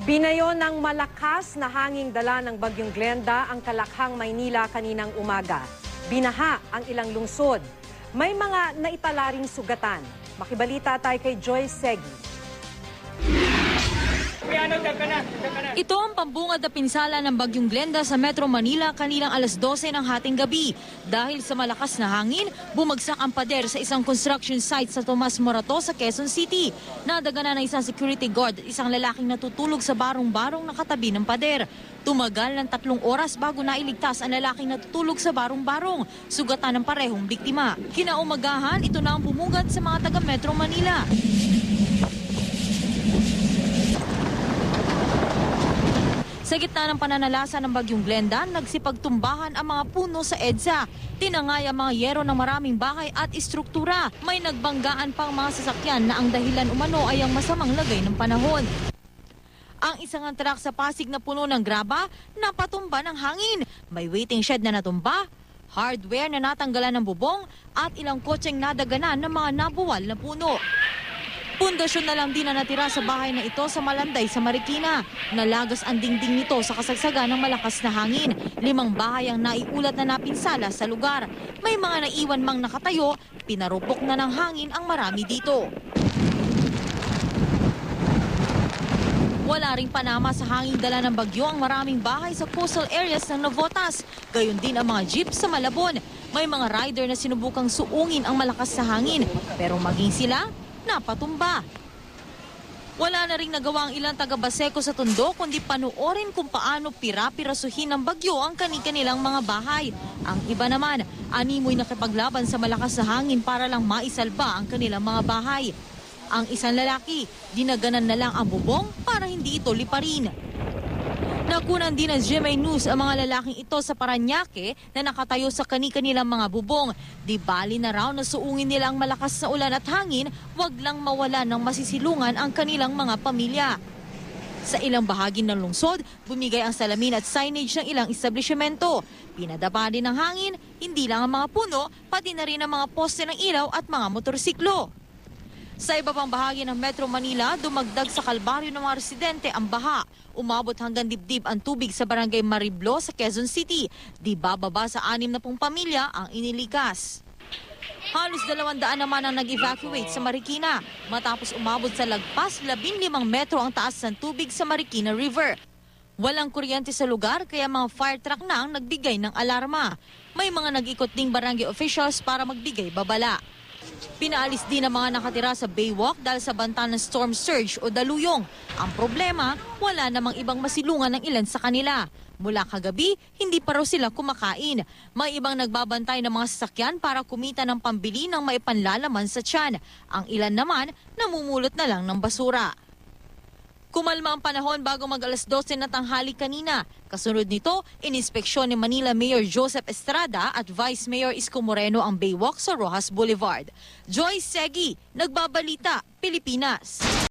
Binayo ng malakas na hanging dala ng Bagyong Glenda ang Kalakhang, Maynila kaninang umaga. Binaha ang ilang lungsod. May mga naitala ring sugatan. Makibalita tayo kay Joy Segui. Ito ang pambungad na pinsala ng Bagyong Glenda sa Metro Manila kanilang alas 12 ng hating gabi. Dahil sa malakas na hangin, bumagsak ang pader sa isang construction site sa Tomas Morato sa Quezon City. Nadaganan ng isang security guard at isang lalaking natutulog sa barong-barong na katabi ng pader. Tumagal ng 3 oras bago nailigtas ang lalaking natutulog sa barong-barong, sugatan ng parehong biktima. Kinaumagahan, ito na ang bumungad sa mga taga Metro Manila. Sa gitna ng pananalasa ng Bagyong Glenda, nagsipagtumbahan ang mga puno sa EDSA. Tinangay ang mga yero ng maraming bahay at istruktura. May nagbanggaan pang mga sasakyan na ang dahilan umano ay ang masamang lagay ng panahon. Ang isang truck sa Pasig na puno ng graba, napatumba ng hangin. May waiting shed na natumba, hardware na natanggalan ng bubong, at ilang kotseng nadaganan ng mga nabuwal na puno. Pundasyon na lang din na natira sa bahay na ito sa Malanday sa Marikina. Nalagas ang dingding nito sa kasagsagan ng malakas na hangin. 5 bahay ang naiulat na napinsala sa lugar. May mga naiwan mang nakatayo, pinarupok na ng hangin ang marami dito. Wala ring panama sa hanging dala ng bagyo ang maraming bahay sa coastal areas ng Navotas. Gayon din ang mga jeep sa Malabon. May mga rider na sinubukang suungin ang malakas na hangin. Pero maging sila, napatumba. Wala na ring nagawa ang ilang taga-Baseco sa Tondo kundi panoorin kung paano pira-pirasuhin ng bagyo ang kani-kanilang mga bahay. Ang iba naman, animoy nakipaglaban sa malakas na hangin para lang maisalba ang kanilang mga bahay. Ang isang lalaki, dinaganan na lang ang bubong para hindi ito liparin. Nakunan din ng GMA News ang mga lalaking ito sa Parañaque na nakatayo sa kani-kanilang mga bubong. Di bali na raw na suungin nila ang malakas na ulan at hangin, wag lang mawala ng masisilungan ang kanilang mga pamilya. Sa ilang bahagi ng lungsod, bumigay ang salamin at signage ng ilang establishmento. Pinadapa din ng hangin, hindi lang ang mga puno, pati na rin ang mga poste ng ilaw at mga motorsiklo. Sa iba pang bahagi ng Metro Manila, dumagdag sa kalbaryo ng mga residente ang baha. Umabot hanggang dibdib ang tubig sa barangay Mariblo sa Quezon City. Di bababa sa 60 pamilya ang inilikas. Halos 200 naman ang nag-evacuate sa Marikina matapos umabot sa lagpas 15 metro ang taas ng tubig sa Marikina River. Walang kuryente sa lugar kaya mga fire truck na ang nagbigay ng alarma. May mga nag-ikot ding barangay officials para magbigay babala. Pinaalis din ang mga nakatira sa Baywalk dahil sa banta ng storm surge o daluyong. Ang problema, wala namang ibang masilungan ng ilan sa kanila. Mula kagabi, hindi pa raw sila kumakain. May ibang nagbabantay ng mga sasakyan para kumita ng pambili ng maipanlalaman sa tiyan. Ang ilan naman, namumulot na lang ng basura. Kumalma ang panahon bago mag-alas 12 na tanghali kanina. Kasunod nito, ininspeksyon ni Manila Mayor Joseph Estrada at Vice Mayor Isko Moreno ang Baywalk sa Rojas Boulevard. Joy Segui, Nagbabalita, Pilipinas.